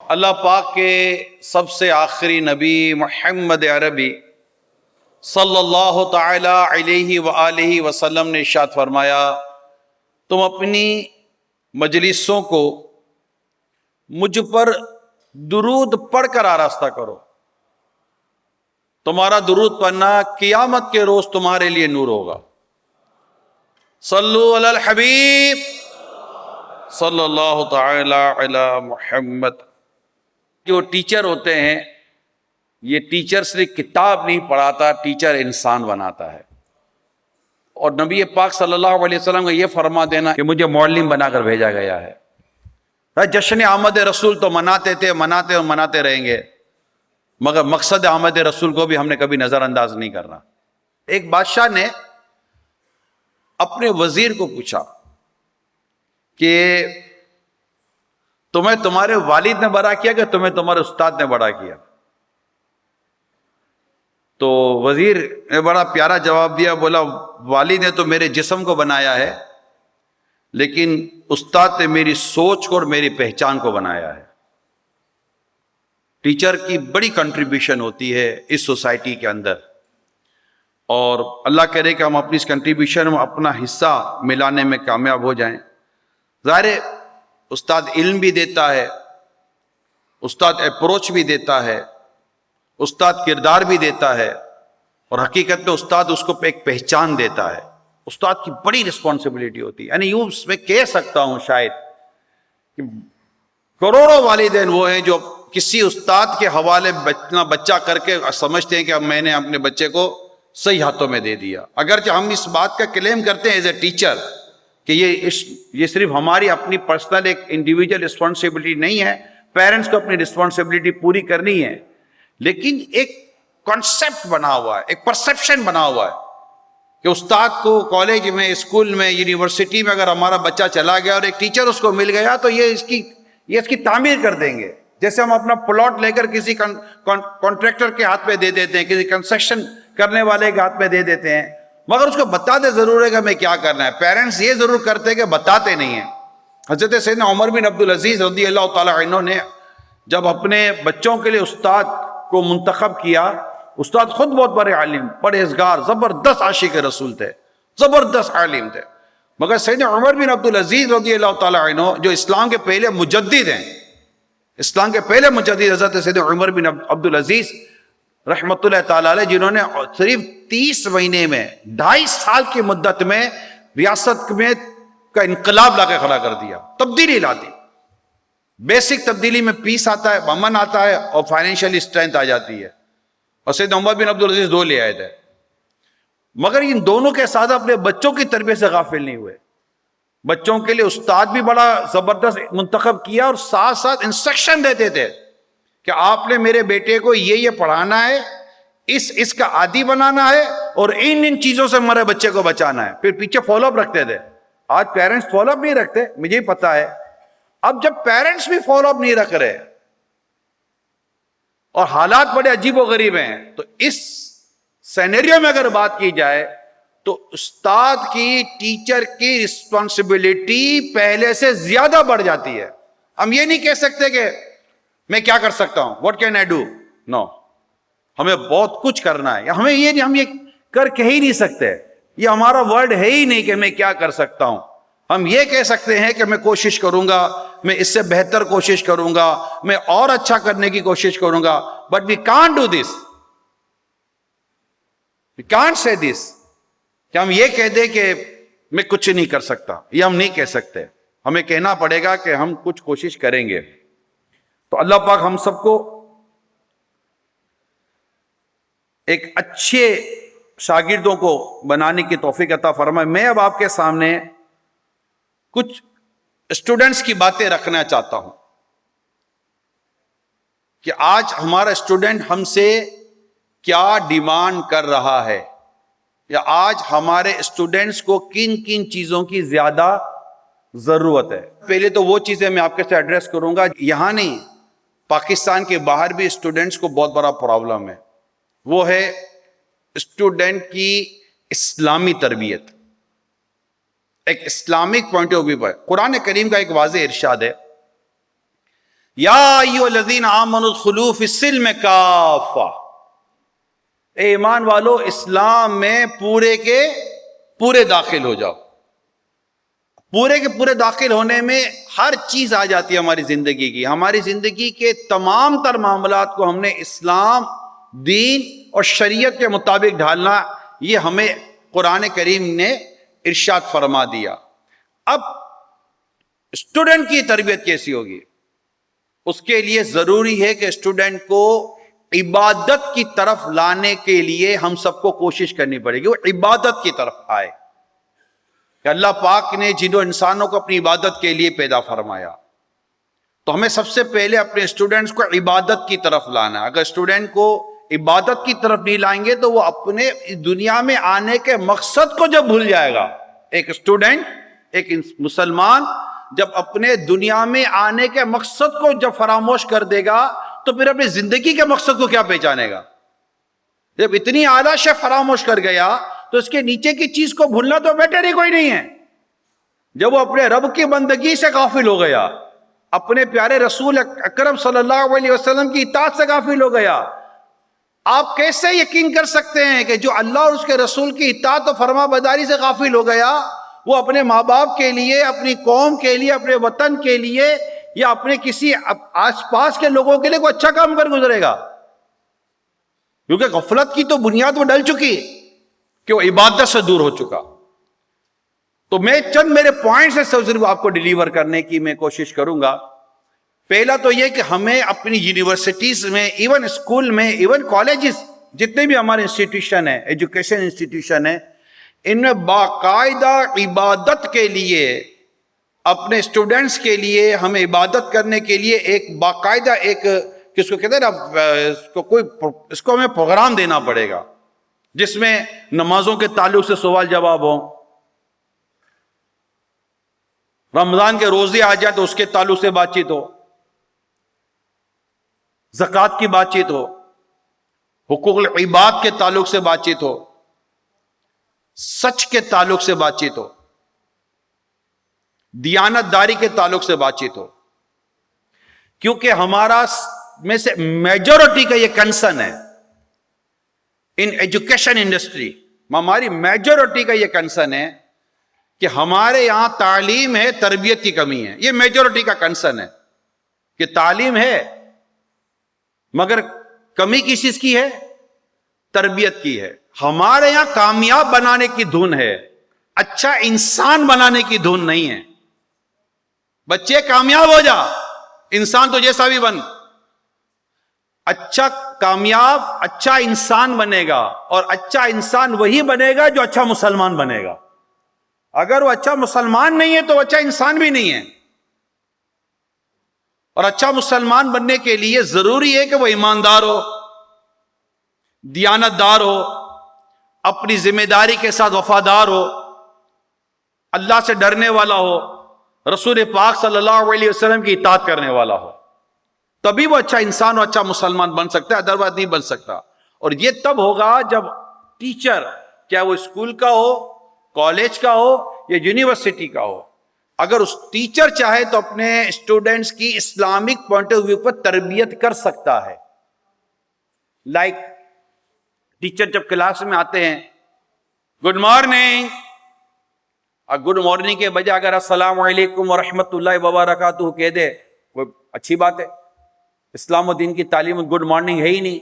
اللہ پاک کے سب سے آخری نبی محمد عربی صلی اللہ تعالی علیہ وآلہ وسلم نے ارشاد فرمایا، تم اپنی مجلسوں کو مجھ پر درود پڑھ کر آراستہ کرو، تمہارا درود پڑھنا قیامت کے روز تمہارے لیے نور ہوگا۔ صلو علی الحبیب صلی اللہ تعالی علی محمد۔ جو ٹیچر ہوتے ہیں، یہ ٹیچر صرف کتاب نہیں پڑھاتا، ٹیچر انسان بناتا ہے۔ اور نبی پاک صلی اللہ علیہ وسلم کا یہ فرما دینا کہ مجھے معلم بنا کر بھیجا گیا ہے۔ جشن آمد رسول تو مناتے تھے، مناتے اور مناتے رہیں گے، مگر مقصد آمد رسول کو بھی ہم نے کبھی نظر انداز نہیں کرنا۔ ایک بادشاہ نے اپنے وزیر کو پوچھا کہ تمہیں تمہارے والد نے بڑا کیا کہ تمہیں تمہارے استاد نے بڑا کیا؟ تو وزیر نے بڑا پیارا جواب دیا، بولا والد نے تو میرے جسم کو بنایا ہے، لیکن استاد نے میری سوچ کو اور میری پہچان کو بنایا ہے۔ ٹیچر کی بڑی کنٹریبیوشن ہوتی ہے اس سوسائٹی کے اندر، اور اللہ کرے کہ ہم اپنی اس کنٹریبیوشن میں اپنا حصہ ملانے میں کامیاب ہو جائیں۔ ظاہر ہے استاد علم بھی دیتا ہے، استاد اپروچ بھی دیتا ہے، استاد کردار بھی دیتا ہے، اور حقیقت میں استاد اس کو ایک پہچان دیتا ہے۔ استاد کی بڑی رسپانسبلٹی ہوتی ہے، یعنی یوں میں کہہ سکتا ہوں شاید کہ کروڑوں والدین وہ ہیں جو کسی استاد کے حوالے بچہ کر کے سمجھتے ہیں کہ اب میں نے اپنے بچے کو صحیح ہاتھوں میں دے دیا۔ اگرچہ ہم اس بات کا کلیم کرتے ہیں ایز اے ٹیچر کہ یہ صرف ہماری اپنی پرسنل ایک انڈیویجول رسپانسبلٹی نہیں ہے، پیرنٹس کو اپنی رسپانسبلٹی پوری کرنی ہے، لیکن ایک کانسیپٹ بنا ہوا ہے، ایک پرسیپشن بنا ہوا ہے کہ استاد کو کالج میں، اسکول میں، یونیورسٹی میں اگر ہمارا بچہ چلا گیا اور ایک ٹیچر اس کو مل گیا تو یہ اس کی تعمیر کر دیں گے۔ جیسے ہم اپنا پلاٹ لے کر کسی کانٹریکٹر کے ہاتھ میں دے دیتے ہیں، کسی کنسٹرکشن کرنے والے کے ہاتھ میں دے دیتے ہیں، مگر اس کو بتاتے ضرور ہے کہ ہمیں کیا کرنا ہے۔ پیرنٹس یہ ضرور کرتے کہ بتاتے نہیں ہیں۔ حضرت سیدنا عمر بن عبدالعزیز رضی اللہ تعالی عنہ نے جب اپنے بچوں کے لیے استاد کو منتخب کیا، استاد خود بہت بڑے عالم، پرہیزگار، زبردست عاشق رسول تھے، زبردست عالم تھے، مگر سیدنا عمر بن عبدالعزیز رضی اللہ تعالی عنہ جو اسلام کے پہلے مجدد ہیں، اسلام کے پہلے مجدد حضرت سیدنا عمر بن عبدالعزیز رحمت اللہ تعالی علیہ، جنہوں نے صرف 30 مہینے میں 2.5 سال کی مدت میں ریاست میں کا انقلاب لا کے کھڑا کر دیا، تبدیلی لا دی۔ بیسک تبدیلی میں پیس آتا ہے، امن آتا ہے، اور فائنینشیل اسٹرینتھ آ جاتی ہے، اور سیدنا عمر بن عبدالعزیز 2 لے آئے تھے۔ مگر ان دونوں کے ساتھ اپنے بچوں کی تربیت سے غافل نہیں ہوئے۔ بچوں کے لیے استاد بھی بڑا زبردست منتخب کیا، اور ساتھ ساتھ انسٹرکشن دیتے تھے کہ آپ نے میرے بیٹے کو یہ پڑھانا ہے، اس کا عادی بنانا ہے، اور ان چیزوں سے ہمارے بچے کو بچانا ہے۔ پھر پیچھے فالو اپ رکھتے تھے۔ آج پیرنٹس فالو اپ نہیں رکھتے، مجھے ہی پتا ہے۔ اب جب پیرنٹس بھی فالو اپ نہیں رکھ رہے اور حالات بڑے عجیب و غریب ہیں، تو اس سینیریو میں اگر بات کی جائے تو استاد کی، ٹیچر کی رسپانسبلٹی پہلے سے زیادہ بڑھ جاتی ہے۔ ہم یہ نہیں کہہ سکتے کہ میں کیا کر سکتا ہوں، واٹ کین آئی ڈو، نو، ہمیں بہت کچھ کرنا ہے۔ ہم یہ کر کے ہی نہیں سکتے، یہ ہمارا ورڈ ہے ہی نہیں کہ میں کیا کر سکتا ہوں۔ ہم یہ کہہ سکتے ہیں کہ میں کوشش کروں گا، میں اس سے بہتر کوشش کروں گا، میں اور اچھا کرنے کی کوشش کروں گا، but we can't do this, we can't say this, کہ ہم یہ کہہ دیں کہ میں کچھ نہیں کر سکتا، یہ ہم نہیں کہہ سکتے۔ ہمیں کہنا پڑے گا کہ ہم کچھ کوشش کریں گے۔ تو اللہ پاک ہم سب کو ایک اچھے شاگردوں کو بنانے کی توفیق عطا فرمائے۔ میں اب آپ کے سامنے کچھ اسٹوڈنٹس کی باتیں رکھنا چاہتا ہوں کہ آج ہمارا اسٹوڈنٹ ہم سے کیا ڈیمانڈ کر رہا ہے، یا آج ہمارے اسٹوڈنٹس کو کن کن چیزوں کی زیادہ ضرورت ہے۔ پہلے تو وہ چیزیں میں آپ کے ساتھ ایڈریس کروں گا، یہاں نہیں، پاکستان کے باہر بھی اسٹوڈنٹس کو بہت بڑا پرابلم ہے، وہ ہے اسٹوڈنٹ کی اسلامی تربیت، ایک اسلامک پوائنٹ آف ویو پر۔ قرآن کریم کا ایک واضح ارشاد ہے یا ایھا الذین آمنوا ادخلوا فی السلم کافہ، اے ایمان والو اسلام میں پورے کے پورے داخل ہو جاؤ۔ پورے کے پورے داخل ہونے میں ہر چیز آ جاتی ہے ہماری زندگی کی۔ ہماری زندگی کے تمام تر معاملات کو ہم نے اسلام، دین اور شریعت کے مطابق ڈھالنا، یہ ہمیں قرآن کریم نے ارشاد فرما دیا۔ اب اسٹوڈنٹ کی تربیت کیسی ہوگی؟ اس کے لیے ضروری ہے کہ اسٹوڈنٹ کو عبادت کی طرف لانے کے لیے ہم سب کو کوشش کرنی پڑے گی، وہ عبادت کی طرف آئے کہ اللہ پاک نے جنوں انسانوں کو اپنی عبادت کے لیے پیدا فرمایا، تو ہمیں سب سے پہلے اپنے اسٹوڈنٹس کو عبادت کی طرف لانا ہے۔ اگر اسٹوڈنٹ کو عبادت کی طرف نہیں لائیں گے تو وہ اپنے دنیا میں آنے کے مقصد کو جب بھول جائے گا، ایک اسٹوڈنٹ، ایک مسلمان جب اپنے دنیا میں آنے کے مقصد کو جب فراموش کر دے گا تو پھر اپنی زندگی کے مقصد کو کیا پہچانے گا؟ جب اتنی اعلیٰ شے فراموش کر گیا تو اس کے نیچے کی چیز کو بھولنا تو بیٹر ہی کوئی نہیں ہے۔ جب وہ اپنے رب کی بندگی سے غافل ہو گیا، اپنے پیارے رسول اکرم صلی اللہ علیہ وسلم کی اطاعت سے غافل ہو گیا، آپ کیسے یقین کر سکتے ہیں کہ جو اللہ اور اس کے رسول کی اطاعت و فرما برداری سے غافل ہو گیا وہ اپنے ماں باپ کے لیے، اپنی قوم کے لیے، اپنے وطن کے لیے یا اپنے کسی آس پاس کے لوگوں کے لیے کوئی اچھا کام کر گزرے گا؟ کیونکہ غفلت کی تو بنیاد وہ ڈل چکی کہ وہ عبادت سے دور ہو چکا۔ تو میں چند میرے پوائنٹس سے صرف آپ کو ڈیلیور کرنے کی میں کوشش کروں گا۔ پہلا تو یہ کہ ہمیں اپنی یونیورسٹیز میں، ایون اسکول میں، ایون کالجز، جتنے بھی ہمارے انسٹیٹیوشن ہیں، ایجوکیشن انسٹیٹیوشن ہیں، ان میں باقاعدہ عبادت کے لیے، اپنے اسٹوڈنٹس کے لیے، ہمیں عبادت کرنے کے لیے ایک باقاعدہ ایک کس کو کہتے ہیں نا، اس کو ہمیں پروگرام دینا پڑے گا جس میں نمازوں کے تعلق سے سوال جواب ہو، رمضان کے روزے آ جائیں تو اس کے تعلق سے بات چیت ہو، زکوٰۃ کی بات چیت ہو، حقوق العباد کے تعلق سے بات چیت ہو، سچ کے تعلق سے بات چیت ہو، دیانت داری کے تعلق سے بات چیت ہو، کیونکہ ہمارا میں سے میجورٹی کا یہ کنسرن ہے ان ایجوکیشن انڈسٹری، ہماری میجورٹی کا یہ کنسرن ہے کہ ہمارے یہاں تعلیم ہے، تربیت کی کمی ہے۔ یہ میجورٹی کا کنسرن ہے کہ تعلیم ہے مگر کمی کس چیز کی ہے؟ تربیت کی ہے۔ ہمارے یہاں کامیاب بنانے کی دھن ہے، اچھا انسان بنانے کی دھن نہیں ہے۔ بچے کامیاب ہو جا، انسان تو جیسا بھی بن، اچھا کامیاب اچھا انسان بنے گا، اور اچھا انسان وہی بنے گا جو اچھا مسلمان بنے گا۔ اگر وہ اچھا مسلمان نہیں ہے تو وہ اچھا انسان بھی نہیں ہے۔ اور اچھا مسلمان بننے کے لیے ضروری ہے کہ وہ ایماندار ہو، دیانت دار ہو، اپنی ذمہ داری کے ساتھ وفادار ہو، اللہ سے ڈرنے والا ہو، رسول پاک صلی اللہ علیہ وسلم کی اطاعت کرنے والا ہو، تبھی وہ اچھا انسان اور اچھا مسلمان بن سکتا ہے، ادروائز نہیں بن سکتا۔ اور یہ تب ہوگا جب ٹیچر، چاہے وہ اسکول کا ہو، کالج کا ہو یا یونیورسٹی کا ہو، اگر اس ٹیچر چاہے تو اپنے اسٹوڈنٹس کی اسلامک پوائنٹ آف ویو پر تربیت کر سکتا ہے۔ لائک ٹیچر جب کلاس میں آتے ہیں، گڈ مارننگ، اور گڈ مارننگ کے بجائے اگر السلام علیکم ورحمۃ اللہ وبرکاتہ کہہ دے، کوئی اچھی بات ہے؟ اسلام و دین کی تعلیم میں گڈ مارننگ ہے ہی نہیں۔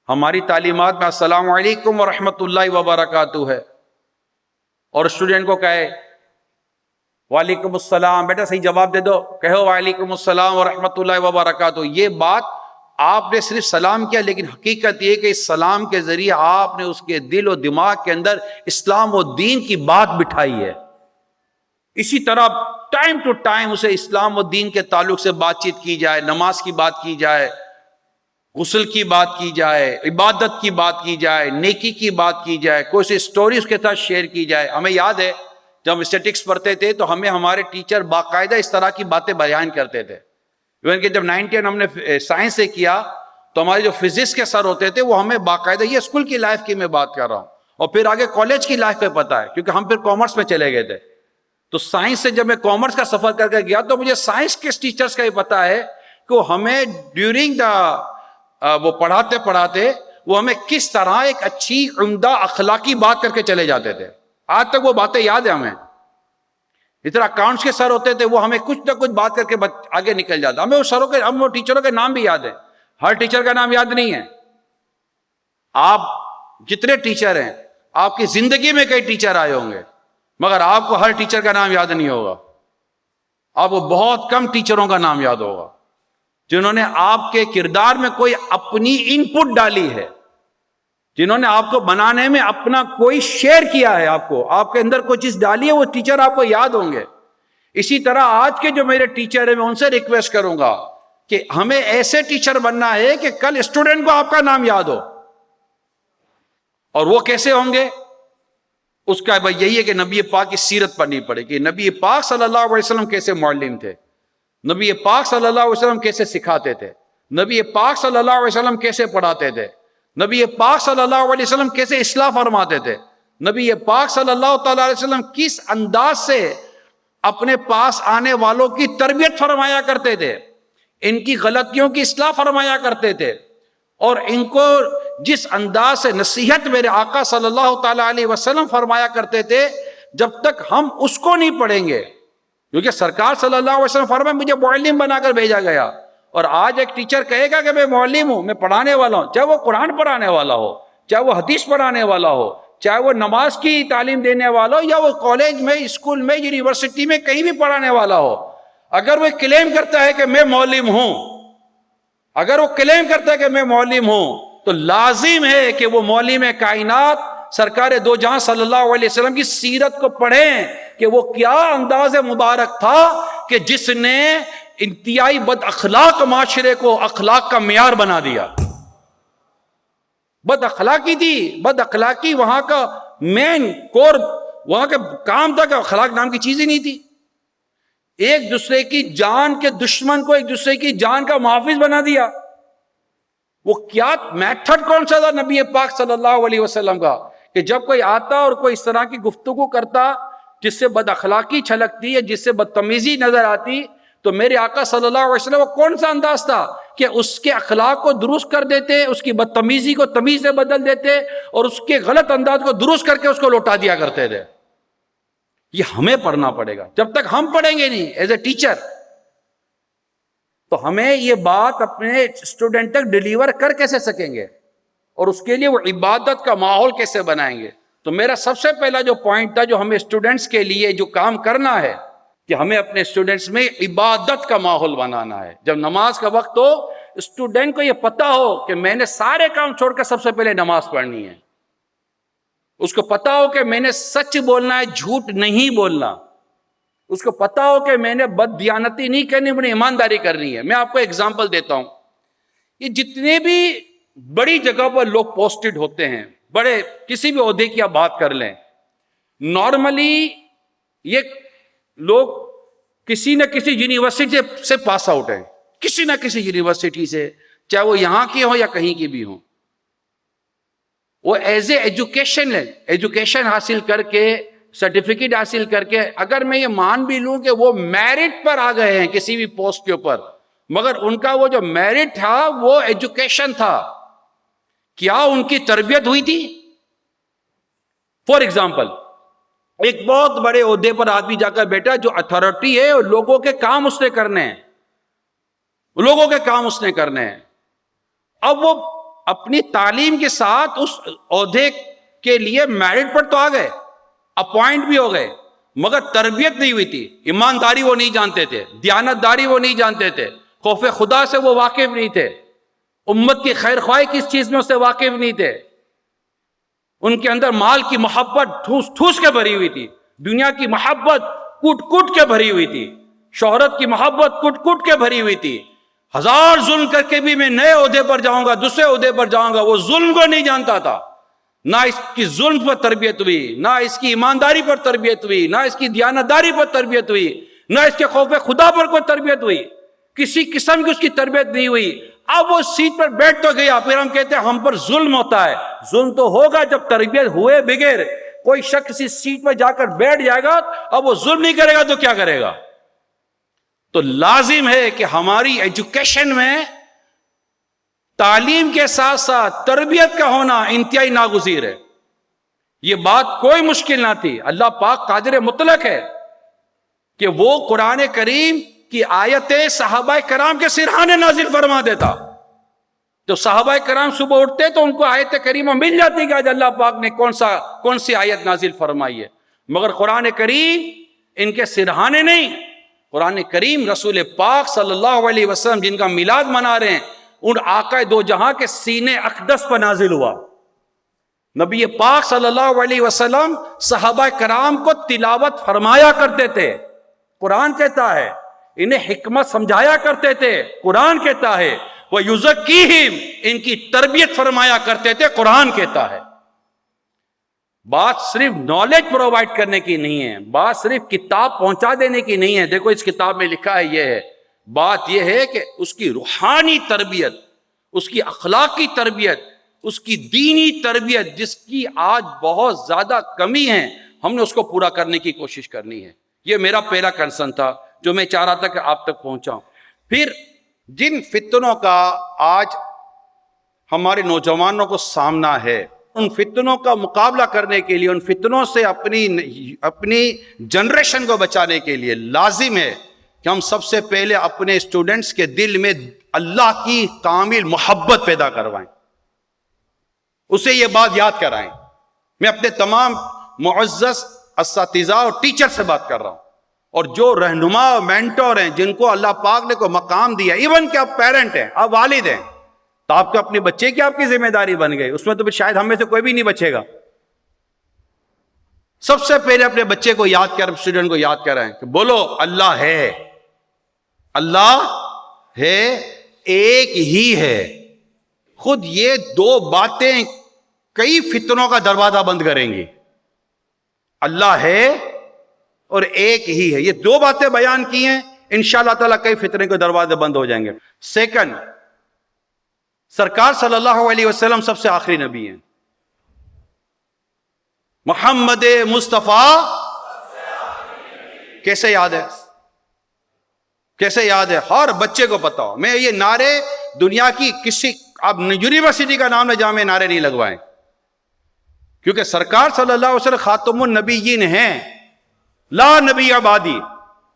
ہماری تعلیمات میں السلام علیکم ورحمۃ اللہ وبرکاتہ ہے، اور اسٹوڈنٹ کو کہے وعلیکم السلام، بیٹا صحیح جواب دے دو، کہو وعلیکم السلام ورحمۃ اللہ وبرکاتہ۔ یہ بات آپ نے صرف سلام کیا، لیکن حقیقت یہ کہ اس سلام کے ذریعے آپ نے اس کے دل و دماغ کے اندر اسلام و دین کی بات بٹھائی ہے۔ اسی طرح ٹائم ٹو ٹائم اسے اسلام و دین کے تعلق سے بات چیت کی جائے، نماز کی بات کی جائے، غسل کی بات کی جائے، عبادت کی بات کی جائے، نیکی کی بات کی جائے، کوئی سی سٹوری اس کے ساتھ شیئر کی جائے۔ ہمیں یاد ہے جب ہم اسٹیٹکس پڑھتے تھے تو ہمیں ہمارے ٹیچر باقاعدہ اس طرح کی باتیں بیان کرتے تھے۔ ایون کہ جب 9-10 ہم نے سائنس سے کیا تو ہمارے جو فزکس کے سر ہوتے تھے وہ ہمیں باقاعدہ، یہ اسکول کی لائف کی میں بات کر رہا ہوں، اور پھر آگے کالج کی لائف پہ پتہ ہے کیونکہ ہم پھر کامرس میں چلے گئے تھے، تو سائنس سے جب میں کامرس کا سفر کر کے گیا تو مجھے سائنس کے ٹیچرز کا یہ پتا ہے کہ وہ ہمیں ڈیورنگ وہ پڑھاتے وہ ہمیں کس طرح ایک اچھی عمدہ اخلاقی بات کر کے چلے جاتے تھے. آج تک وہ باتیں یاد ہیں ہمیں. اس طرح اکاؤنٹس کے سر ہوتے تھے, وہ ہمیں کچھ نہ کچھ بات کر کے آگے نکل جاتا. ہم وہ ٹیچروں کے نام بھی یاد ہیں. ہر ٹیچر کا نام یاد نہیں ہے. آپ جتنے ٹیچر ہیں, آپ کی زندگی میں کئی ٹیچر آئے ہوں گے, مگر آپ کو ہر ٹیچر کا نام یاد نہیں ہوگا. آپ کو بہت کم ٹیچروں کا نام یاد ہوگا جنہوں نے آپ کے کردار میں کوئی اپنی ان پٹ ڈالی ہے, جنہوں نے آپ کو بنانے میں اپنا کوئی شیئر کیا ہے. آپ کے اندر کوئی چیز ڈالی ہے, وہ ٹیچر آپ کو یاد ہوں گے. اسی طرح آج کے جو میرے ٹیچر ہیں, میں ان سے ریکویسٹ کروں گا کہ ہمیں ایسے ٹیچر بننا ہے کہ کل اسٹوڈنٹ کو آپ کا نام یاد ہو. اور وہ کیسے ہوں گے؟ اس کا بھائی یہی ہے کہ نبی پاک کی سیرت پڑھنی پڑے گی. نبی پاک صلی اللہ علیہ وسلم کیسے معلم تھے, نبی پاک صلی اللہ علیہ وسلم کیسے سکھاتے تھے, نبی پاک صلی اللہ علیہ وسلم کیسے پڑھاتے تھے, نبی پاک صلی اللہ علیہ وسلم کیسے اصلاح فرماتے تھے, نبی پاک صلی اللہ تعالی علیہ وسلم کس انداز سے اپنے پاس آنے والوں کی تربیت فرمایا کرتے تھے, ان کی غلطیوں کی اصلاح فرمایا کرتے تھے, اور ان کو جس انداز سے نصیحت میرے آقا صلی اللہ تعالی علیہ وسلم فرمایا کرتے تھے, جب تک ہم اس کو نہیں پڑھیں گے, کیونکہ سرکار صلی اللہ علیہ وسلم فرمائے مجھے معلم بنا کر بھیجا گیا. اور آج ایک ٹیچر کہے گا کہ میں معلم ہوں, میں پڑھانے والا ہوں, چاہے وہ قرآن پڑھانے والا ہو, چاہے وہ حدیث پڑھانے والا ہو, چاہے وہ نماز کی تعلیم دینے والا ہو, یا وہ کالج میں, اسکول میں, یونیورسٹی میں کہیں بھی پڑھانے والا ہو, اگر وہ کلیم کرتا ہے کہ میں معلم ہوں, اگر وہ کلیم کرتا ہے کہ میں معلم ہوں, تو لازم ہے کہ وہ معلم کائنات سرکار دو جہاں صلی اللہ علیہ وسلم کی سیرت کو پڑھیں کہ وہ کیا انداز مبارک تھا کہ جس نے انتہائی بد اخلاق معاشرے کو اخلاق کا معیار بنا دیا. بد اخلاقی تھی, بد اخلاقی وہاں کا مین کور, وہاں کا کام تھا کہ اخلاق نام کی چیز ہی نہیں تھی. ایک دوسرے کی جان کے دشمن کو ایک دوسرے کی جان کا محافظ بنا دیا. وہ کیا میتھڈ کون سا تھا نبی پاک صلی اللہ علیہ وسلم کا, کہ جب کوئی آتا اور کوئی اس طرح کی گفتگو کرتا جس سے بد اخلاقی چھلکتی ہے, جس سے بدتمیزی نظر آتی, تو میرے آقا صلی اللہ علیہ وسلم کا کون سا انداز تھا کہ اس کے اخلاق کو درست کر دیتے, اس کی بدتمیزی کو تمیز سے بدل دیتے, اور اس کے غلط انداز کو درست کر کے اس کو لوٹا دیا کرتے تھے. یہ ہمیں پڑھنا پڑے گا. جب تک ہم پڑھیں گے نہیں ایز اے ٹیچر, تو ہمیں یہ بات اپنے اسٹوڈنٹ تک ڈیلیور کر کیسے سکیں گے, اور اس کے لیے وہ عبادت کا ماحول کیسے بنائیں گے. تو میرا سب سے پہلا جو پوائنٹ تھا, جو ہمیں اسٹوڈنٹس کے لیے جو کام کرنا ہے, کہ ہمیں اپنے اسٹوڈنٹس میں عبادت کا ماحول بنانا ہے. جب نماز کا وقت ہو, اسٹوڈنٹ کو یہ پتا ہو کہ میں نے سارے کام چھوڑ کر سب سے پہلے نماز پڑھنی ہے. اس کو پتا ہو کہ میں نے سچ بولنا ہے, جھوٹ نہیں بولنا. اس کو پتا ہو کہ میں نے بد دیانتی نہیں کرنی, میں نے ایمانداری کرنی ہے. میں آپ کو ایگزامپل دیتا ہوں. یہ جتنے بھی بڑی جگہ پر لوگ پوسٹڈ ہوتے ہیں, بڑے کسی بھی عہدے کی آپ بات کر لیں, نارملی یہ لوگ کسی نہ کسی یونیورسٹی سے پاس آؤٹ ہیں, کسی نہ کسی یونیورسٹی سے, چاہے وہ یہاں کی ہو یا کہیں کی بھی ہوں. وہ ایز اے ایجوکیشن حاصل کر کے, سرٹیفکیٹ حاصل کر کے, اگر میں یہ مان بھی لوں کہ وہ میرٹ پر آ گئے ہیں کسی بھی پوسٹ کے اوپر, مگر ان کا وہ جو میرٹ تھا وہ ایجوکیشن تھا. کیا ان کی تربیت ہوئی تھی؟ فار ایگزامپل, ایک بہت بڑے عہدے پر آدمی جا کر بیٹھا, جو اتھارٹی ہے, اور لوگوں کے کام اس نے کرنے ہیں, لوگوں کے کام اس نے کرنے ہیں. اب وہ اپنی تعلیم کے ساتھ اس عہدے کے لیے میرٹ پر تو آ گئے, اپوائنٹ بھی ہو گئے, مگر تربیت نہیں ہوئی تھی. ایمانداری وہ نہیں جانتے تھے, دیانتداری وہ نہیں جانتے تھے, خوف خدا سے وہ واقف نہیں تھے, امت کی خیر خواہی کس چیز میں اس سے واقف نہیں تھے. ان کے اندر مال کی محبت ٹھوس ٹھوس کے بھری ہوئی تھی, دنیا کی محبت کوٹ کوٹ کے بھری ہوئی تھی, شہرت کی محبت کوٹ کوٹ کے بھری ہوئی تھی. ہزار ظلم کر کے بھی میں نئے عہدے پر جاؤں گا, دوسرے عہدے پر جاؤں گا. وہ ظلم کو نہیں جانتا تھا, نہ اس کی ظلم پر تربیت ہوئی, نہ اس کی ایمانداری پر تربیت ہوئی, نہ اس کی دیانتداری پر تربیت ہوئی, نہ اس کے خوف خدا پر کوئی تربیت ہوئی. کسی قسم کی اس کی تربیت نہیں ہوئی. اب وہ سیٹ پر بیٹھ تو گیا, پھر ہم کہتے ہیں ہم پر ظلم ہوتا ہے. ظلم تو ہوگا جب تربیت ہوئے بغیر, کوئی شخص کسی سیٹ میں جا کر بیٹھ جائے گا اب وہ ظلم نہیں کرے گا تو کیا کرے گا؟ تو لازم ہے کہ ہماری ایجوکیشن میں تعلیم کے ساتھ ساتھ تربیت کا ہونا انتہائی ناگزیر ہے. یہ بات کوئی مشکل نہ تھی. اللہ پاک قادر مطلق ہے کہ وہ قرآن کریم کی آیتیں صحابہ کرام کے سرہانے نازل فرما دیتا. تو صحابہ کرام صبح اٹھتے تو ان کو آیت کریمہ مل جاتی کہ آج اللہ پاک نے کون سی آیت نازل فرمائی ہے. مگر قرآن کریم ان کے سرہانے نہیں. قرآن کریم رسول پاک صلی اللہ علیہ وسلم جن کا میلاد منا رہے ہیں ان آقا دو جہاں کے سینے اقدس پر نازل ہوا. نبی پاک صلی اللہ علیہ وسلم صحابہ کرام کو تلاوت فرمایا کرتے تھے. قرآن کہتا ہے. انہیں حکمت سمجھایا کرتے تھے. قرآن کہتا ہے. وَيُزَكِّيهِمْ ان کی تربیت فرمایا کرتے تھے. قرآن کہتا ہے. بات صرف نالج پرووائڈ کرنے کی نہیں ہے. بات صرف کتاب پہنچا دینے کی نہیں ہے. دیکھو اس کتاب میں لکھا ہے یہ ہے. بات یہ ہے کہ اس کی روحانی تربیت, اس کی اخلاقی تربیت, اس کی دینی تربیت جس کی آج بہت زیادہ کمی ہے, ہم نے اس کو پورا کرنے کی کوشش کرنی ہے. یہ میرا پہلا کنسرن تھا جو میں چاہ رہا تھا کہ آپ تک پہنچاؤں. پھر جن فتنوں کا آج ہمارے نوجوانوں کو سامنا ہے, ان فتنوں کا مقابلہ کرنے کے لیے, ان فتنوں سے اپنی جنریشن کو بچانے کے لیے لازم ہے کہ ہم سب سے پہلے اپنے اسٹوڈنٹس کے دل میں اللہ کی کامل محبت پیدا کروائیں, اسے یہ بات یاد کرائیں. میں اپنے تمام معزز اساتذہ اور ٹیچر سے بات کر رہا ہوں, اور جو رہنما اور مینٹور ہیں جن کو اللہ پاک نے کوئی مقام دیا, ایون کہ آپ پیرنٹ ہیں, آپ والد ہیں, تو آپ کو اپنے بچے کی آپ کی ذمہ داری بن گئی. اس میں تو شاید ہم میں سے کوئی بھی نہیں بچے گا. سب سے پہلے اپنے بچے کو یاد کر, اسٹوڈنٹ کو یاد کرائیں کہ بولو اللہ ہے, اللہ ہے, ایک ہی ہے. خود یہ دو باتیں کئی فتنوں کا دروازہ بند کریں گی. اللہ ہے اور ایک ہی ہے, یہ دو باتیں بیان کی ہیں, انشاءاللہ تعالیٰ کئی فتنے کے دروازے بند ہو جائیں گے. سیکنڈ, سرکار صلی اللہ علیہ وسلم سب سے آخری نبی ہیں. محمد مصطفیٰ کیسے یاد ہے, کیسے یاد ہے؟ ہر بچے کو پتا ہو. میں یہ نعرے دنیا کی کسی, آپ یونیورسٹی کا نام لے جامع نعرے نہیں لگوائیں, کیونکہ سرکار صلی اللہ علیہ وسلم خاتم النبیین ہیں. لا نبی بعدی,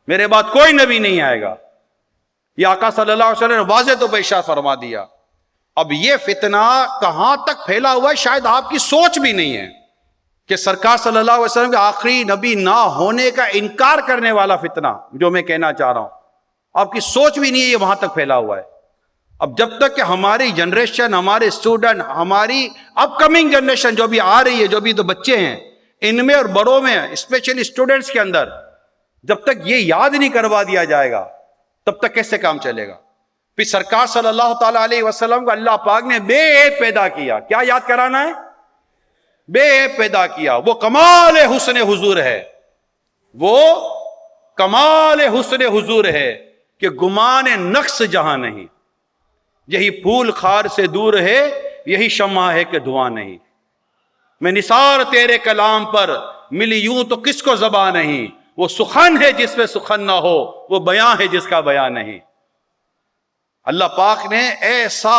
میرے بعد کوئی نبی نہیں آئے گا. یہ آقا صلی اللہ علیہ وسلم نے واضح تو ارشاد فرما دیا. اب یہ فتنہ کہاں تک پھیلا ہوا ہے شاید آپ کی سوچ بھی نہیں ہے کہ سرکار صلی اللہ علیہ وسلم کے آخری نبی نہ ہونے کا انکار کرنے والا فتنہ جو میں کہنا چاہ رہا ہوں, آپ کی سوچ بھی نہیں ہے یہ وہاں تک پھیلا ہوا ہے. اب جب تک کہ ہماری جنریشن, ہمارے اسٹوڈنٹ, ہماری اپ کمنگ جنریشن جو بھی آ رہی ہے, جو بھی تو بچے ہیں, ان میں اور بڑوں میں, اسپیشلی اسٹوڈنٹس کے اندر, جب تک یہ یاد نہیں کروا دیا جائے گا تب تک کیسے کام چلے گا؟ پھر سرکار صلی اللہ تعالیٰ علیہ وسلم کو اللہ پاک نے بے عیب پیدا کیا. کیا یاد کرانا ہے؟ بے عیب پیدا کیا. وہ کمال حسن حضور ہے, وہ کمال حسن حضور ہے کہ گمان نقص جہاں نہیں. یہی پھول خار سے دور ہے, یہی شمع ہے کہ دھواں نہیں. میں نثار تیرے کلام پر ملی یوں تو کس کو زبان نہیں. وہ سخن ہے جس میں سخن نہ ہو, وہ بیان ہے جس کا بیان نہیں. اللہ پاک نے ایسا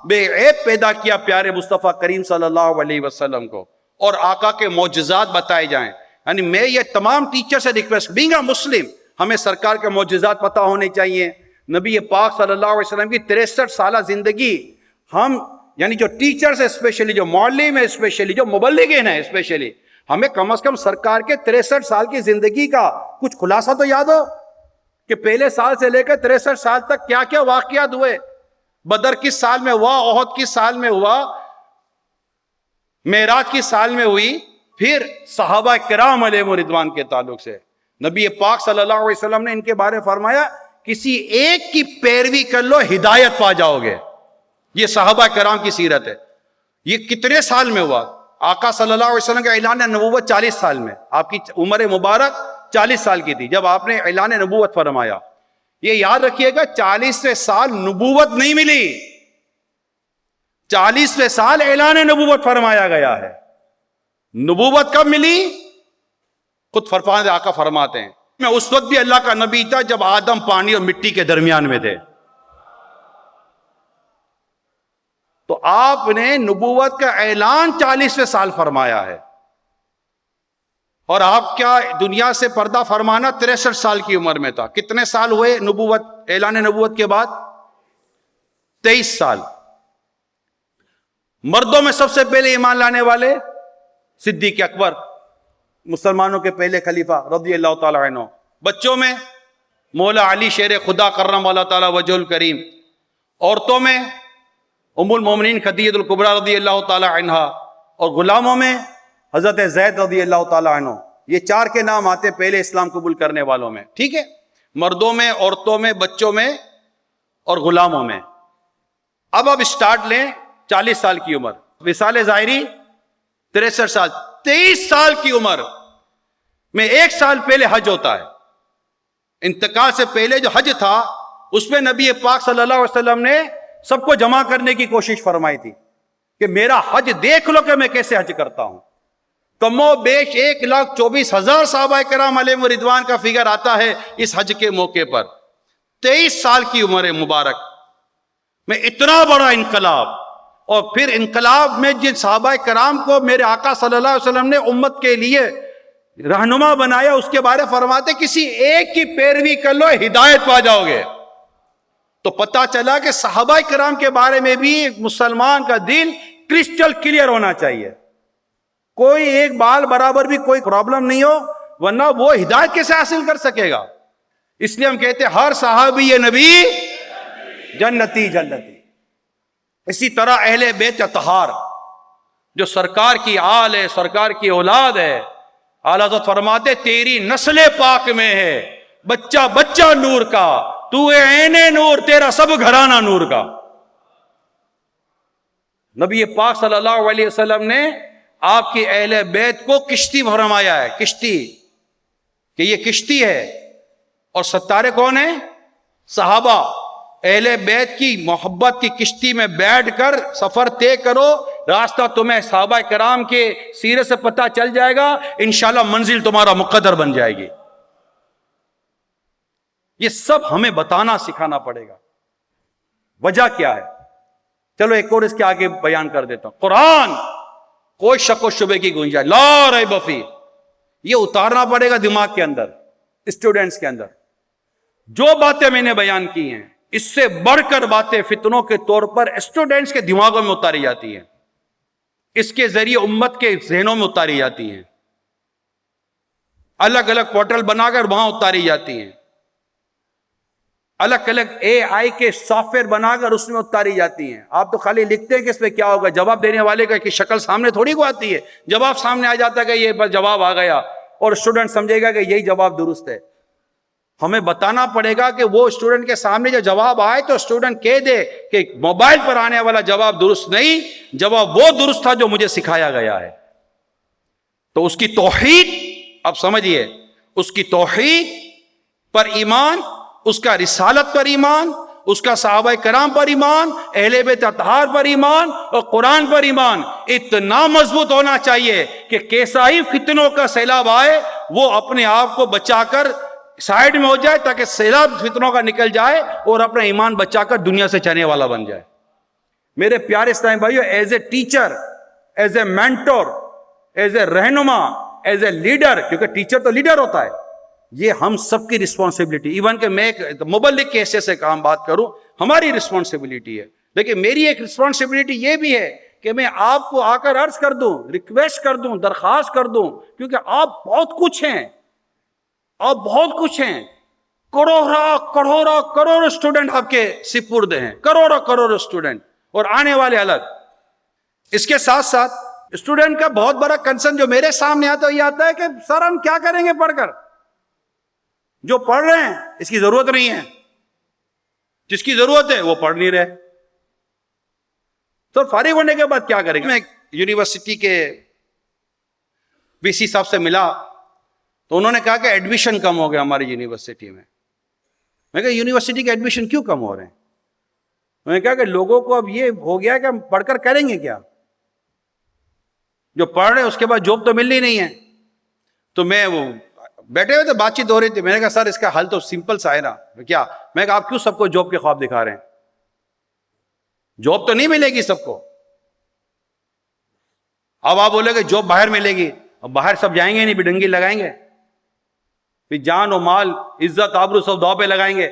بے عیب پیدا کیا پیارے مصطفیٰ کریم صلی اللہ علیہ وسلم کو, اور آقا کے معجزات بتائے جائیں. یعنی میں یہ تمام ٹیچر سے ریکویسٹ, بینگ اے مسلم, ہمیں سرکار کے معجزات پتہ ہونے چاہیے. نبی پاک صلی اللہ علیہ وسلم کی 63 سالہ زندگی ہم, یعنی جو ٹیچرز ہیں اسپیشلی, جو معلم ہیں اسپیشلی, جو مبلغین ہیں اسپیشلی, ہمیں کم از کم سرکار کے 63 سال کی زندگی کا کچھ خلاصہ تو یاد ہو کہ پہلے سال سے لے کر 63 سال تک کیا کیا واقعات ہوئے. بدر کس سال میں ہوا, احد کس سال میں ہوا, معراج کس سال میں ہوئی. پھر صحابہ کرام علیہم رضوان کے تعلق سے نبی پاک صلی اللہ علیہ وسلم نے ان کے بارے فرمایا کسی ایک کی پیروی کر لو ہدایت پا جاؤ گے. یہ صحابہ کرام کی سیرت ہے. یہ کتنے سال میں ہوا؟ آقا صلی اللہ علیہ وسلم کا اعلان نبوت 40 سال میں, آپ کی عمر مبارک 40 سال کی تھی جب آپ نے اعلان نبوت فرمایا. یہ یاد رکھیے گا 40ویں سال نبوت نہیں ملی, 40ویں سال اعلان نبوت فرمایا گیا ہے. نبوت کب ملی؟ خود فرمان آقا فرماتے ہیں میں اس وقت بھی اللہ کا نبی تھا جب آدم پانی اور مٹی کے درمیان میں تھے. تو آپ نے نبوت کا اعلان 40ویں سال فرمایا ہے، اور آپ کیا دنیا سے پردہ فرمانا 63 سال کی عمر میں تھا. کتنے سال ہوئے نبوت، اعلان نبوت کے بعد؟ 23 سال. مردوں میں سب سے پہلے ایمان لانے والے صدیق اکبر، مسلمانوں کے پہلے خلیفہ رضی اللہ تعالی عنہ. بچوں میں مولا علی شیر خدا کرم اللہ تعالی وجہ الکریم. عورتوں میں ام المومنین خدیجہ الکبریٰ رضی اللہ تعالی عنہا. اور غلاموں میں حضرت زید رضی اللہ تعالی عنہ. یہ 4 کے نام آتے پہلے اسلام قبول کرنے والوں میں. ٹھیک ہے، مردوں میں، عورتوں میں، بچوں میں اور غلاموں میں. اب اسٹارٹ لیں 40 سال کی عمر، وصال ظاہری 63 سال، 23 سال کی عمر میں 1 سال پہلے حج ہوتا ہے. انتقال سے پہلے جو حج تھا اس میں نبی پاک صلی اللہ علیہ وسلم نے سب کو جمع کرنے کی کوشش فرمائی تھی کہ میرا حج دیکھ لو کہ میں کیسے حج کرتا ہوں. کم و بیش 1,24,000 صحابہ کرام علیہم رضوان کا فگر آتا ہے اس حج کے موقع پر. 23 سال کی عمر مبارک میں اتنا بڑا انقلاب، اور پھر انقلاب میں جن صحابہ کرام کو میرے آقا صلی اللہ علیہ وسلم نے امت کے لیے رہنما بنایا، اس کے بارے فرماتے کسی ایک کی پیروی کر لو ہدایت پا جاؤ گے. تو پتا چلا کہ صحابہ کرام کے بارے میں بھی مسلمان کا دل کرسٹل کلیئر ہونا چاہیے. کوئی ایک بال برابر بھی کوئی پرابلم نہیں ہو، ورنہ وہ ہدایت کیسے حاصل کر سکے گا. اس لیے ہم کہتے ہیں ہر صحابی نبی جنتی جنتی. اسی طرح اہل بیت اطہار جو سرکار کی آل ہے، سرکار کی اولاد ہے، اعلیٰ حضرت فرماتے تیری نسل پاک میں ہے بچہ بچہ نور کا، تو ہے عین نور، تیرا سب گھرانہ نور کا. نبی پاک صلی اللہ علیہ وسلم نے آپ کی اہل بیت کو کشتی فرمایا ہے، کشتی، کہ یہ کشتی ہے. اور ستارے کون ہیں؟ صحابہ. اہل بیت کی محبت کی کشتی میں بیٹھ کر سفر طے کرو، راستہ تمہیں صحابہ کرام کے سیرت سے پتہ چل جائے گا، انشاءاللہ منزل تمہارا مقدر بن جائے گی. یہ سب ہمیں بتانا سکھانا پڑے گا. وجہ کیا ہے؟ چلو ایک اور اس کے آگے بیان کر دیتا ہوں. قرآن کوئی شک و شبے کی گنجائش لا ریب فیہ، یہ اتارنا پڑے گا دماغ کے اندر، اسٹوڈنٹس کے اندر. جو باتیں میں نے بیان کی ہیں اس سے بڑھ کر باتیں فتنوں کے طور پر اسٹوڈنٹس کے دماغوں میں اتاری جاتی ہیں، اس کے ذریعے امت کے ذہنوں میں اتاری جاتی ہیں، الگ الگ پورٹل بنا کر وہاں اتاری جاتی ہیں، الگ الگ اے آئی کے سافٹ ویئر بنا کر اس میں اتاری جاتی ہیں. آپ تو خالی لکھتے ہیں کہ اس پہ کیا ہوگا، جواب دینے والے کا کی شکل سامنے تھوڑی کو آتی ہے، جواب سامنے آ جاتا ہے کہ یہ بس جواب آ گیا، اور اسٹوڈنٹ سمجھے گا کہ یہی جواب درست ہے. ہمیں بتانا پڑے گا کہ وہ اسٹوڈنٹ کے سامنے جو جواب آئے تو اسٹوڈنٹ کہہ دے کہ موبائل پر آنے والا جواب درست نہیں، جواب وہ درست تھا جو مجھے سکھایا گیا ہے. تو اس کی توحید، اب سمجھیے، اس کی توحید پر ایمان، اس کا رسالت پر ایمان، اس کا صحابہ کرام پر ایمان، اہل بیت اطہار پر ایمان اور قرآن پر ایمان اتنا مضبوط ہونا چاہیے کہ کیسا ہی فتنوں کا سیلاب آئے وہ اپنے آپ کو بچا کر سائیڈ میں ہو جائے تاکہ سیلاب فتنوں کا نکل جائے اور اپنا ایمان بچا کر دنیا سے چلنے والا بن جائے. میرے پیارے اسلامی بھائیو، as a teacher, as a mentor, as a رہنما، ایز اے لیڈر، کیونکہ ٹیچر تو لیڈر ہوتا ہے، یہ ہم سب کی رسپانسبلٹی، ایون کہ میں ایک مبلغ کے حیثیت سے کام بات کروں، ہماری رسپانسبلٹی ہے. لیکن میری ایک رسپانسبلٹی یہ بھی ہے کہ میں آپ کو آ کر عرض کر دوں، ریکویسٹ کر دوں، درخواست کر دوں، کیونکہ آپ بہت کچھ ہیں، آپ بہت کچھ ہیں. کروڑوں اسٹوڈنٹ آپ کے سپرد ہیں، کروڑوں اسٹوڈنٹ، اور آنے والے الگ. اس کے ساتھ ساتھ اسٹوڈنٹ کا بہت بڑا کنسرن جو میرے سامنے آتا ہے یہ آتا ہے کہ سر ہم کیا کریں گے پڑھ کر؟ جو پڑھ رہے ہیں اس کی ضرورت نہیں ہے، جس کی ضرورت ہے وہ پڑھ نہیں رہے، تو فارغ ہونے کے بعد کیا کریں گے؟ میں یونیورسٹی کے وی سی صاحب سے ملا تو انہوں نے کہا کہ ایڈمیشن کم ہو گیا ہماری یونیورسٹی میں. میں کہا یونیورسٹی کے ایڈمیشن کیوں کم ہو رہے ہیں؟ میں نے کہا کہ لوگوں کو اب یہ ہو گیا کہ ہم پڑھ کر کریں گے کیا. جو پڑھ رہے ہیں اس کے بعد جاب تو ملنی نہیں ہے. تو میں وہ بیٹھے ہوئے تھے, بات چیت ہو رہی تھی, میں نے کہا سر اس کا حل تو سمپل سا ہے نا. کیا؟ میں کہا آپ کیوں سب کو جاب کے خواب دکھا رہے ہیں؟ جاب تو نہیں ملے گی سب کو. اب آپ بولے کہ جاب باہر ملے گی, اب باہر سب جائیں گے نہیں, بھی ڈنگی لگائیں گے, پھر جان و مال عزت آبرو سب داؤ پہ لگائیں گے,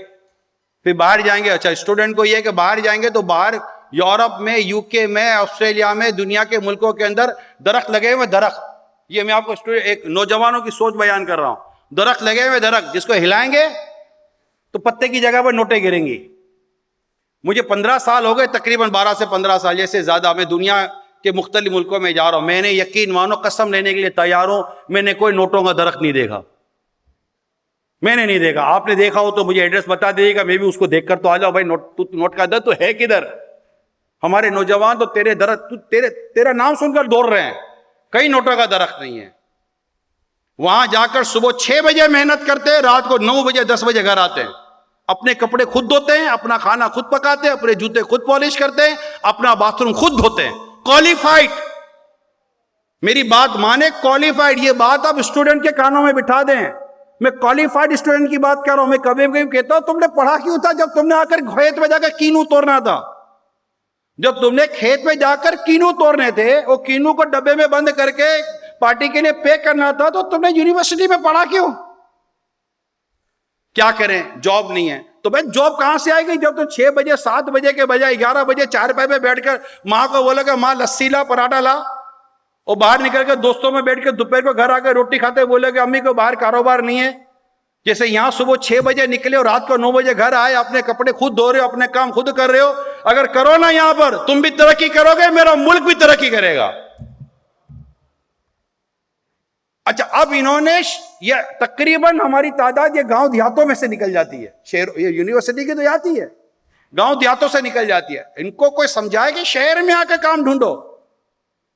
پھر باہر جائیں گے. اچھا اسٹوڈنٹ کو یہ ہے کہ باہر جائیں گے تو باہر یورپ میں, یو کے میں, آسٹریلیا میں, دنیا کے ملکوں کے اندر درخت لگے ہوئے, درخت, یہ میں آپ کو ایک نوجوانوں کی سوچ بیان کر رہا ہوں, درخت لگے ہوئے درخت, جس کو ہلائیں گے تو پتے کی جگہ پر نوٹیں گریں گی. مجھے 15 سال ہو گئے, تقریباً 12 سے 15 سال جیسے زیادہ, میں دنیا کے مختلف ملکوں میں جا رہا ہوں. میں نے یقین مانو, قسم لینے کے لیے تیار ہوں, میں نے کوئی نوٹوں کا درخت نہیں دیکھا, میں نے نہیں دیکھا. آپ نے دیکھا ہو تو مجھے ایڈریس بتا دیجیے گا, میں بھی اس کو دیکھ کر تو آ جاؤ. بھائی نوٹ کا درخت تو ہے کدھر؟ ہمارے نوجوان تو تیرے درخت, تیرا نام سن کر دوڑ رہے ہیں, کئی نوٹوں کا درخت نہیں ہے. وہاں جا کر صبح 6 بجے محنت کرتے ہیں, رات کو 9 بجے 10 بجے گھر آتے ہیں, اپنے کپڑے خود دھوتے ہیں, اپنا کھانا خود پکاتے ہیں, اپنے جوتے خود پالش کرتے ہیں, اپنا باتھ روم خود دھوتے ہیں. کوالیفائڈ, میری بات مانے, کوالیفائڈ. یہ بات آپ اسٹوڈنٹ کے کانوں میں بٹھا دیں. میں کوالیفائڈ اسٹوڈنٹ کی بات کر رہا ہوں. میں کبھی کبھی کہتا ہوں تم نے پڑھا کیوں تھا جب تم نے آ کر کھیت میں جا کر کینو توڑنا تھا؟ جب تم نے کھیت میں جا کر کینو توڑنے تھے, وہ کینو کو ڈبے میں بند کر کے پارٹی کے لیے پیک کرنا تھا, تو تم نے یونیورسٹی میں پڑھا کیوں؟ کیا کریں, جاب نہیں ہے. تو بھائی جاب کہاں سے آئے گی جب تو 6 بجے 7 بجے کے بجائے 11 بجے چارپائی پہ بیٹھ کر ماں کو بولا کہ ماں لسی لا, پراٹھا لا, اور باہر نکل کر دوستوں میں بیٹھ کے دوپہر کو گھر آ کے روٹی کھاتے بولے کہ امی کو باہر کاروبار نہیں ہے. جیسے یہاں صبح 6 بجے نکلے اور رات کو 9 بجے گھر آئے, اپنے کپڑے خود دھو رہے ہو, اپنے کام خود کر رہے ہو. اگر کرو نا یہاں پر, تم بھی ترقی کرو گے, میرا ملک بھی ترقی کرے گا. اچھا, اب انہوں نے یہ تقریباً ہماری تعداد یہ گاؤں دیہاتوں میں سے نکل جاتی ہے, شہر یہ یونیورسٹی کی تو جاتی ہے, گاؤں دیہاتوں سے نکل جاتی ہے. ان کو کوئی سمجھائے کہ شہر میں آ کے کام ڈھونڈو,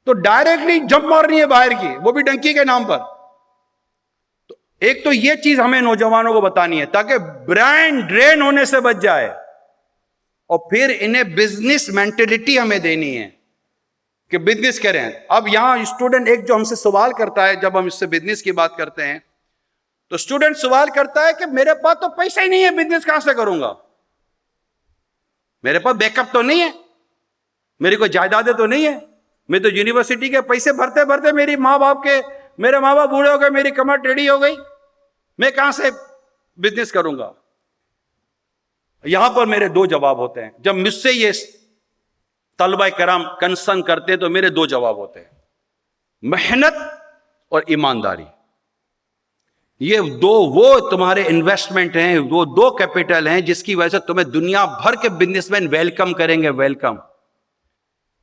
تو ڈائریکٹلی جمپ مارنی ہے باہر کی, وہ بھی ڈنکی کے نام پر. تو ایک تو یہ چیز ہمیں نوجوانوں کو بتانی ہے تاکہ برین ڈرین ہونے سے بچ جائے, اور پھر انہیں بزنس مینٹلٹی ہمیں دینی ہے کہ بزنس کریں. اب یہاں اسٹوڈنٹ ایک جو ہم سے سوال کرتا ہے, جب ہم اس سے بزنس کی بات کرتے ہیں تو اسٹوڈنٹ سوال کرتا ہے کہ میرے پاس تو پیسہ ہی نہیں ہے, بزنس کہاں سے کروں گا, میرے پاس بیک اپ تو نہیں ہے, میری کوئی جائیدادیں تو نہیں ہے, میں تو یونیورسٹی کے پیسے بھرتے بھرتے میرے ماں باپ بوڑھے ہو گئے, میری کمر ٹیڑھی ہو گئی, میں کہاں سے بزنس کروں گا. یہاں پر میرے 2 جواب ہوتے ہیں. جب مجھ سے یہ طلبہ کرام کنسرن کرتے تو میرے 2 جواب ہوتے ہیں, محنت اور ایمانداری. یہ وہ تمہارے انویسٹمنٹ ہیں, وہ 2 کیپٹل ہیں جس کی وجہ سے تمہیں دنیا بھر کے بزنس مین ویلکم کریں گے. ویلکم.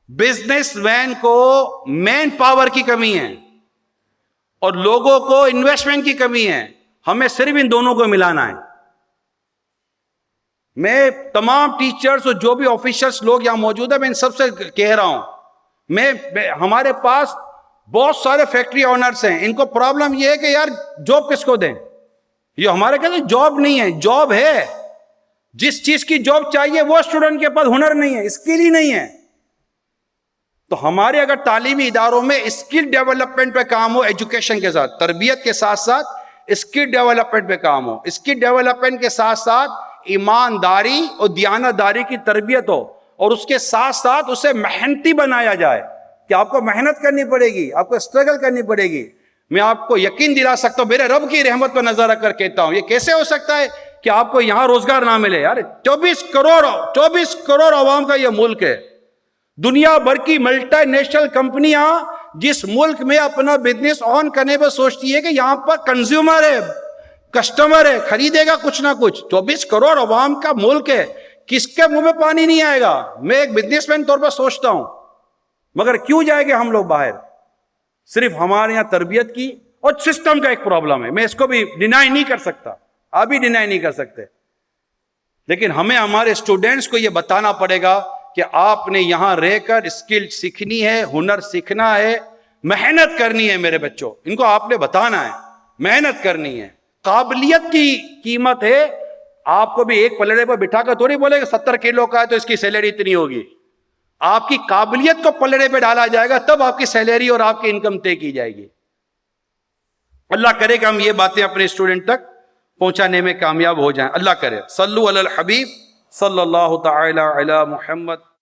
بزنس مین کو مین پاور کی کمی ہے اور لوگوں کو انویسٹمنٹ کی کمی ہے. ہمیں صرف ان دونوں کو ملانا ہے. میں تمام ٹیچرز اور جو بھی آفیشلز لوگ یہاں موجود ہیں, میں ان سب سے کہہ رہا ہوں, ہمارے پاس بہت سارے فیکٹری اونرز ہیں, ان کو پرابلم یہ ہے کہ یار جاب کس کو دیں. یہ ہمارے کہتے ہیں جاب نہیں ہے, جاب ہے. جس چیز کی جاب چاہیے وہ اسٹوڈنٹ کے پاس ہنر نہیں ہے, اسکل ہی نہیں ہے. تو ہمارے اگر تعلیمی اداروں میں اسکل ڈیولپمنٹ پہ کام ہو, ایجوکیشن کے ساتھ, تربیت کے ساتھ ساتھ اسکل ڈیولپمنٹ پہ کام ہو, اسکل ڈیولپمنٹ کے ساتھ ساتھ ایمانداری اور دیانتداری کی تربیت ہو, اور اس کے ساتھ ساتھ اسے محنتی بنایا جائے کہ آپ کو محنت کرنی پڑے گی, آپ کو اسٹرگل کرنی پڑے گی. میں آپ کو یقین دلا سکتا ہوں, میرے رب کی رحمت پر نظر رکھ کر کہتا ہوں, یہ کیسے ہو سکتا ہے کہ آپ کو یہاں روزگار نہ ملے. یار 24 کروڑ عوام کا یہ ملک ہے. دنیا بھر کی ملٹی نیشنل کمپنیاں جس ملک میں اپنا بزنس آن کرنے پہ سوچتی ہے کہ یہاں پر کنزیومر ہے, کسٹمر ہے, خریدے گا کچھ نہ کچھ. 24 کروڑ عوام کا ملک ہے, کس کے منہ میں پانی نہیں آئے گا. میں ایک بزنس مین طور پر سوچتا ہوں, مگر کیوں جائیں گے ہم لوگ باہر؟ صرف ہمارے یہاں تربیت کی اور سسٹم کا ایک پرابلم ہے. میں اس کو بھی ڈینائی نہیں کر سکتا, آپ بھی ڈینائی نہیں کر سکتے, لیکن ہمیں ہمارے اسٹوڈنٹس کو یہ بتانا پڑے گا کہ آپ نے یہاں رہ کر اسکل سیکھنی ہے, ہنر سیکھنا ہے, محنت کرنی ہے. میرے بچوں, ان کو آپ نے بتانا ہے, محنت کرنی ہے. قابلیت کی قیمت ہے. آپ کو بھی ایک پلڑے پر بٹھا کر تھوڑی بولے کہ 70 کلو کا ہے تو اس کی سیلری اتنی ہوگی. آپ کی قابلیت کو پلڑے پہ ڈالا جائے گا، تب آپ کی سیلری اور آپ کی انکم طے کی جائے گی۔ اللہ کرے کہ ہم یہ باتیں اپنے اسٹوڈنٹ تک پہنچانے میں کامیاب ہو جائیں، اللہ کرے۔ صلو علی الحبیب صلی اللہ تعالی علی محمد۔